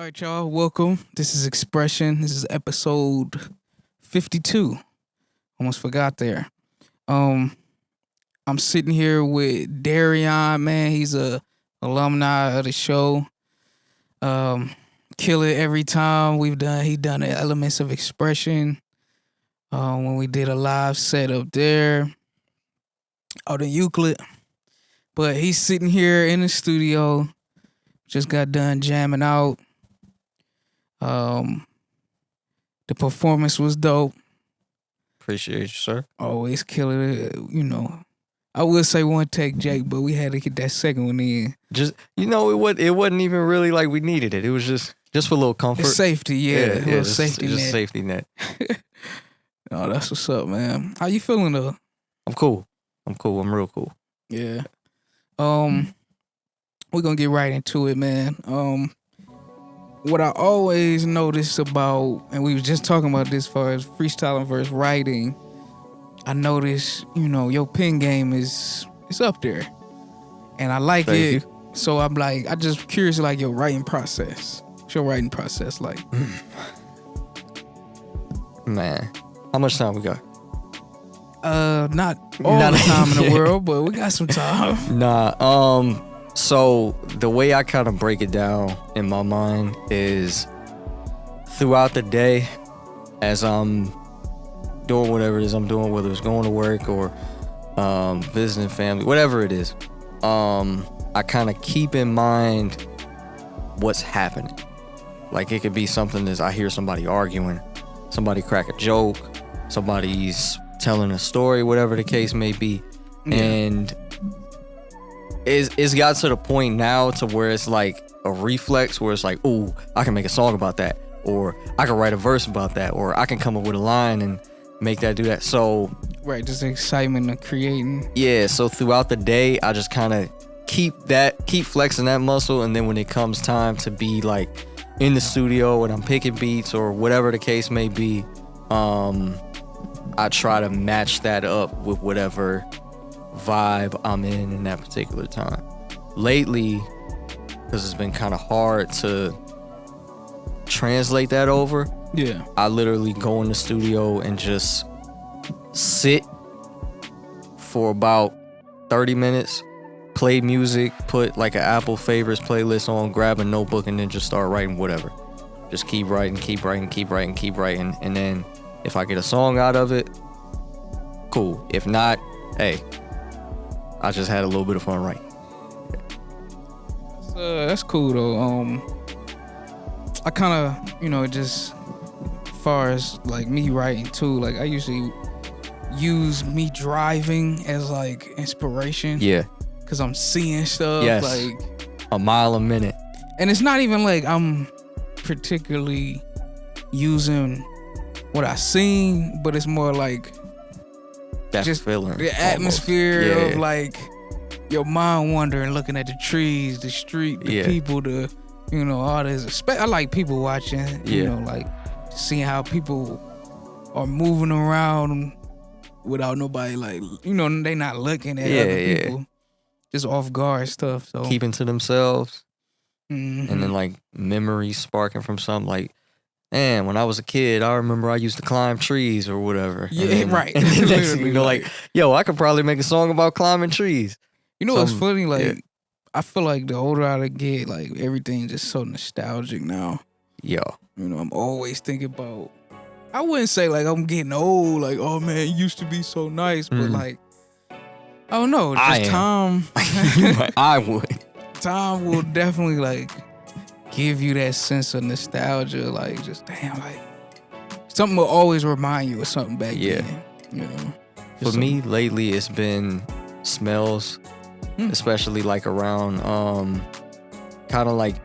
right, y'all. Welcome. This is Xpression. This is episode 52. Almost forgot there. I'm sitting here with Darionne, man. He's a alumni of the show. Kill it every time he done the elements of Xpression. When we did a live set up there out in Euclid. But he's sitting here in the studio. Just got done jamming out. The performance was dope. Appreciate you, sir. Always killing it, I would say one take, Jake, but we had to get that second one in. Just it wasn't even really like we needed it. It was just for a little comfort. It's safety, yeah. A little safety net. Just safety net. Oh, that's what's up, man. How you feeling though? I'm cool. I'm real cool. Yeah. We're gonna get right into it, man. What I always notice about, and we was just talking about this as far as freestyling versus writing, I notice, your pen game is up there. And I like Thank it. you. So I'm like, I just curious like your writing process. What's your writing process like? Man, how much time we got? Not all the time in the world, but we got some time. So the way I kind of break it down in my mind is throughout the day, as I'm doing whatever it is I'm doing, whether it's going to work or visiting family, whatever it is, I kind of keep in mind what's happening. Like it could be something as I hear somebody arguing, somebody crack a joke, somebody's telling a story, whatever the case may be. Yeah. And it's got to the point now to where it's like a reflex where it's like, ooh, I can make a song about that, or I can write a verse about that, or I can come up with a line and make that do that. So right, just the excitement of creating. Yeah, so throughout the day, I just kind of keep flexing that muscle, and then when it comes time to be like in the studio and I'm picking beats or whatever the case may be, I try to match that up with whatever vibe I'm in that particular time. Lately, because it's been kind of hard to translate that over, Yeah. I literally go in the studio and just sit for about 30 minutes, play music, put like an Apple favorites playlist on, grab a notebook, and then just start writing whatever. Just keep writing. And then if I get a song out of it, cool. If not, hey, I just had a little bit of fun writing. That's cool though. I kind of, just as far as like me writing too, like I usually use me driving as like inspiration. Yeah. Cause I'm seeing stuff. Yes. Like a mile a minute. And it's not even like I'm particularly using what I seen, but it's more like that just feeling, the atmosphere yeah. of like your mind wandering, looking at the trees, the street, the people, all this. I like people watching, like seeing how people are moving around without nobody like, they not looking at other people, just off guard stuff. So keeping to themselves, mm-hmm. And then like memories sparking from something like, man, when I was a kid, I remember I used to climb trees or whatever. Yeah, then, right. And then next thing you know, like, yo, I could probably make a song about climbing trees. What's funny? Like, I feel like the older I get, like everything just so nostalgic now. Yeah. I'm always thinking about. I wouldn't say like I'm getting old, like, oh man, it used to be so nice, but like, I don't know, just time. I would. Time will definitely like give you that sense of nostalgia, like just damn, like something will always remind you of something back then. For me lately, it's been smells, especially like around kind of like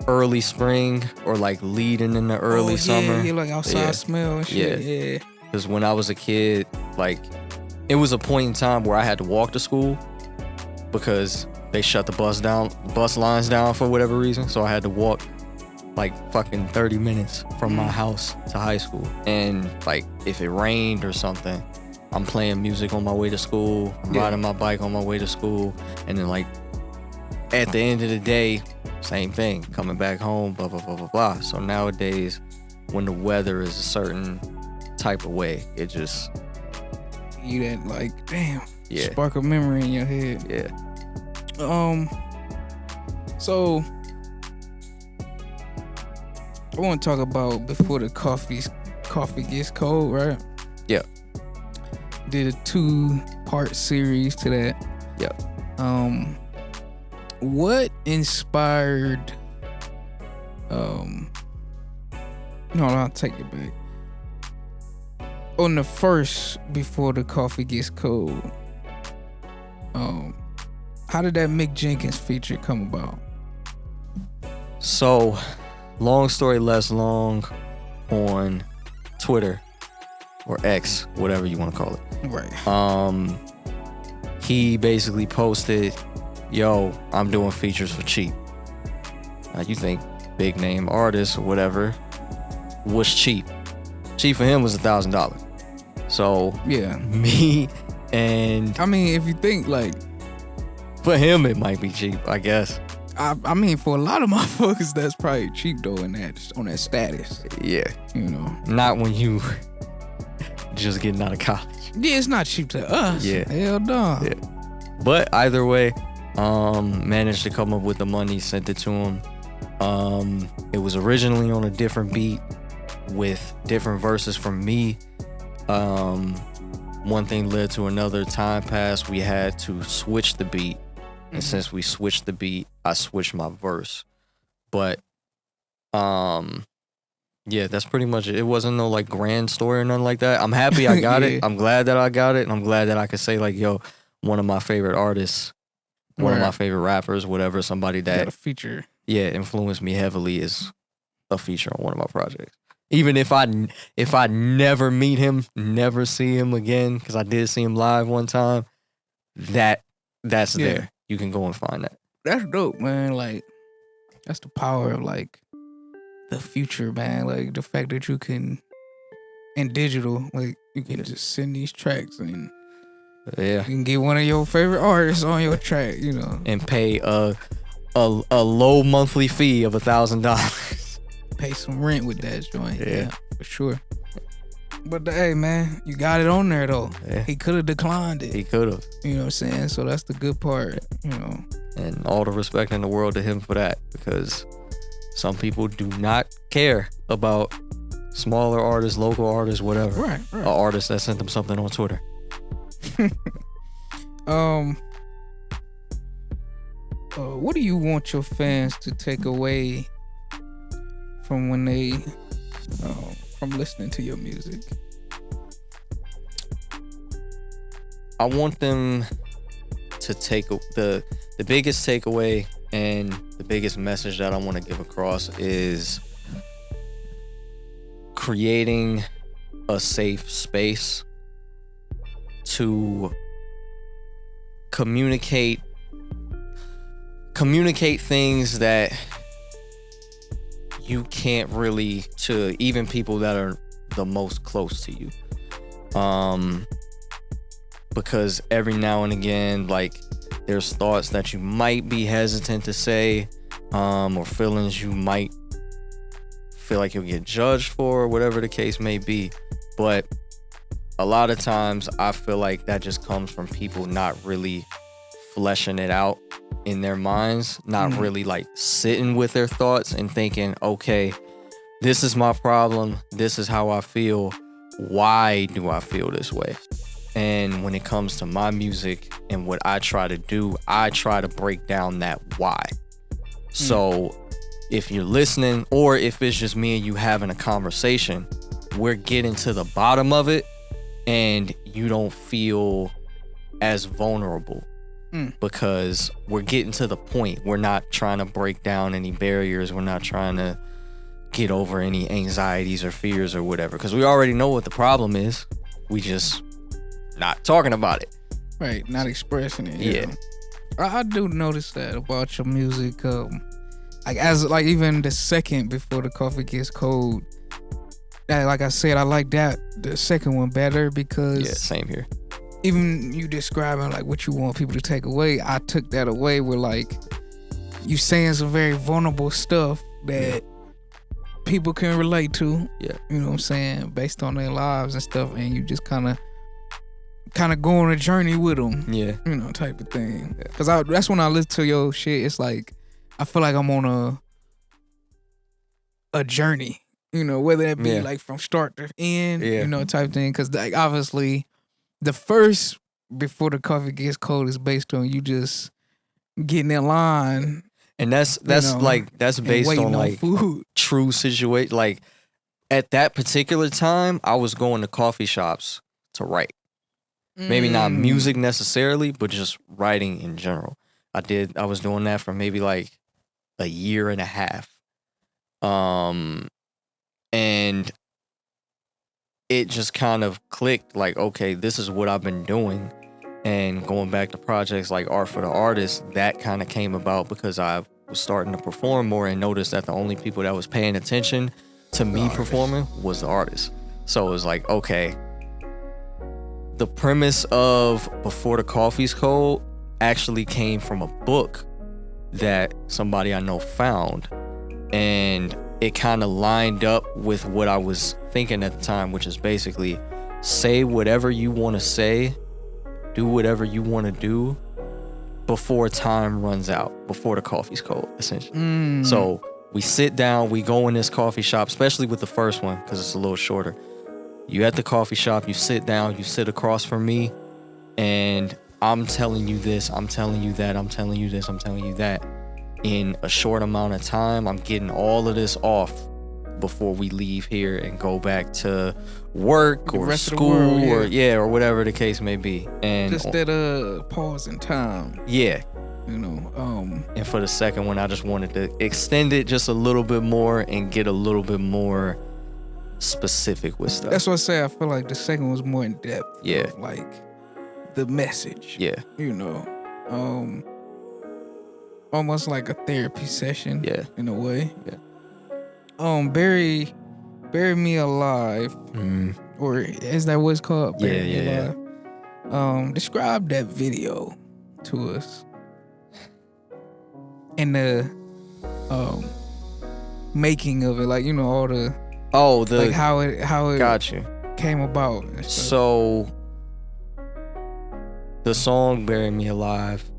early spring or like leading in the early summer. Yeah, like outside smell and shit. Yeah. Because when I was a kid, like it was a point in time where I had to walk to school because they shut the bus lines down for whatever reason. So I had to walk like fucking 30 minutes from my house to high school. And like if it rained or something, I'm playing music on my way to school. I'm riding my bike on my way to school. And then like at the end of the day, same thing. Coming back home, blah, blah, blah, blah, blah. So nowadays, when the weather is a certain type of way, it just... You that like, damn, Yeah. spark a memory in your head. Yeah. So I want to talk about before the coffee gets cold, right? Yeah. Did a 2-part series to that. Yeah. What inspired? No, I'll take it back. On the first, before the coffee gets cold, how did that Mick Jenkins feature come about? So, long story less long, on Twitter or X, whatever you want to call it. Right. He basically posted, "Yo, I'm doing features for cheap." Now you think big name artists or whatever, what's cheap? Cheap for him was $1,000. So Yeah. me and I mean, if you think like, for him it might be cheap, I guess. I mean, for a lot of motherfuckers, that's probably cheap though on that status. Yeah. You know. Not when you just getting out of college. Yeah, it's not cheap to us. Yeah. Hell no. Yeah. But either way, managed to come up with the money, sent it to him. It was originally on a different beat with different verses from me. One thing led to another. Time passed. We had to switch the beat. And since we switched the beat, I switched my verse. But, yeah, that's pretty much it. It wasn't no like grand story or nothing like that. I'm happy I got it. I'm glad that I got it. And I'm glad that I could say like, yo, one of my favorite artists, one of my favorite rappers, whatever, somebody that got a feature. Yeah, influenced me heavily is a feature on one of my projects. Even if I never meet him, never see him again, because I did see him live one time, that's there. You can go and find that. That's dope, man. Like, that's the power of like the future, man. Like the fact that you can, in digital, like you can just send these tracks and you can get one of your favorite artists on your track, you know, and pay a low monthly fee of $1,000. Pay some rent with that joint. Yeah, for sure. But hey, man, you got it on there though. Yeah. He could have declined it. He could have. You know what I'm saying? So that's the good part, you know. And all the respect in the world to him for that, because some people do not care about smaller artists, local artists, whatever. Right. An artist that sent them something on Twitter. What do you want your fans to take away from when they from listening to your music? I want them to take the biggest takeaway and the biggest message that I want to give across is creating a safe space to communicate things that you can't really, to even people that are the most close to you. Because every now and again, like, there's thoughts that you might be hesitant to say, or feelings you might feel like you'll get judged for, whatever the case may be. But a lot of times I feel like that just comes from people not really fleshing it out in their minds, not really like sitting with their thoughts and thinking, okay, this is my problem, this is how I feel, why do I feel this way? And when it comes to my music and what I try to do, I try to break down that why. So if you're listening, or if it's just me and you having a conversation, we're getting to the bottom of it and you don't feel as vulnerable. Because we're getting to the point. We're not trying to break down any barriers. We're not trying to get over any anxieties or fears or whatever. Because we already know what the problem is. We just not talking about it. Right, not expressing it. Yeah. I do notice that about your music. Like even the second before the coffee gets cold. Like I said, I like the second one better because same here. Even you describing like what you want people to take away, I took that away with like you saying some very vulnerable stuff that people can relate to. Yeah. You know what I'm saying? Based on their lives and stuff, and you just kind of go on a journey with them. Yeah. You know, type of thing. Cause that's when I listen to your shit. It's like I feel like I'm on a journey. You know, whether that be like from start to end. You know, type thing. Cause like obviously, the first Before the Coffee Gets Cold is based on you just getting in line. And that's based on like food. True situation. Like at that particular time, I was going to coffee shops to write. Maybe not music necessarily, but just writing in general. I was doing that for maybe like a year and a half. And it just kind of clicked like, okay, this is what I've been doing. And going back to projects like Art for the Artist, that kind of came about because I was starting to perform more and noticed that the only people that was paying attention to me performing was the artist. So it was like, okay, the premise of Before the Coffee's Cold actually came from a book that somebody I know found. And it kind of lined up with what I was thinking at the time, which is basically say whatever you want to say, do whatever you want to do before time runs out, before the coffee's cold, essentially. So we sit down, we go in this coffee shop, especially with the first one, because it's a little shorter. You at the coffee shop, you sit down, you sit across from me, and I'm telling you this, I'm telling you that, I'm telling you this, I'm telling you that. In a short amount of time, I'm getting all of this off before we leave here and go back to work or school or whatever the case may be. And just that pause in time. Yeah. You know, and for the second one, I just wanted to extend it just a little bit more and get a little bit more specific with stuff. That's what I say. I feel like the second one was more in depth. Yeah. Of, like the message. Yeah. You know, almost like a therapy session. Yeah. In a way. Yeah. Bury Me Alive, or is that what it's called? Bury Me Alive. Describe that video to us. And the making of it, like, you know, all the like how it got you came about. So the song "Bury Me Alive,"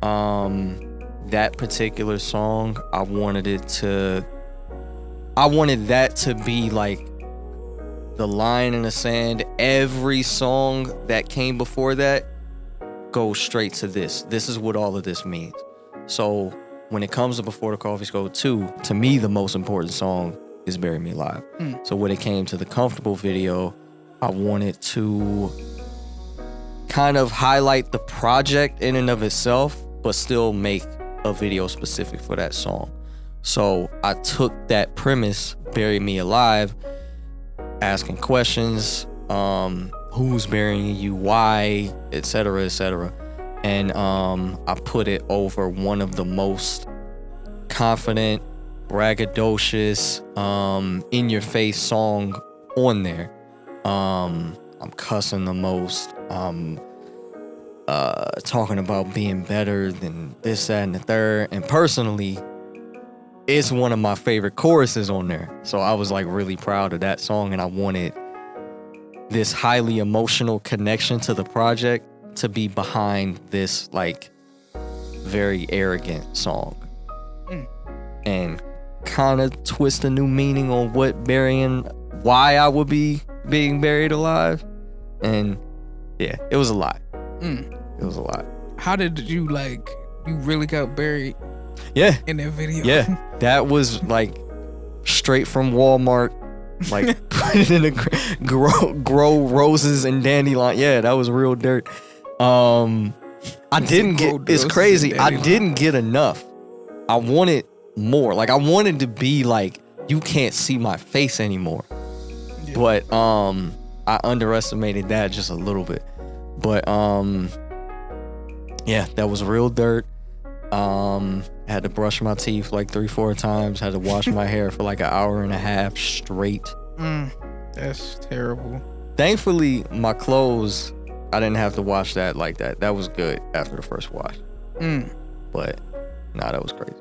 that particular song, I wanted that to be like the line in the sand. Every song that came before that goes straight to this. This is what all of this means. So when it comes to Before the Coffee's Cold 2, to me, the most important song is Bury Me Alive. So when it came to the Comfortable video, I wanted to kind of highlight the project in and of itself, but still make a video specific for that song. So I took that premise, Bury Me Alive, asking questions, who's burying you, why, etc., etc. And I put it over one of the most confident, braggadocious, in-your-face song on there. I'm cussing the most. Talking about being better than this, that, and the third. And personally, it's one of my favorite choruses on there. So I was like really proud of that song, and I wanted this highly emotional connection to the project to be behind this like very arrogant song. And kind of twist a new meaning on why I would be being buried alive. And yeah, it was a lot. It was a lot. How did you really got buried? Yeah. In that video. Yeah. That was like straight from Walmart. Like put it in a grow roses and dandelion. Yeah, that was real dirt. It's crazy. I didn't get enough. I wanted more. Like I wanted to be like, you can't see my face anymore. Yeah. But I underestimated that just a little bit. But yeah, that was real dirt. Had to brush my teeth like 3-4 times. Had to wash my hair for like an hour and a half straight. That's terrible. Thankfully, my clothes, I didn't have to wash that like that. That was good after the first wash. But nah, that was crazy.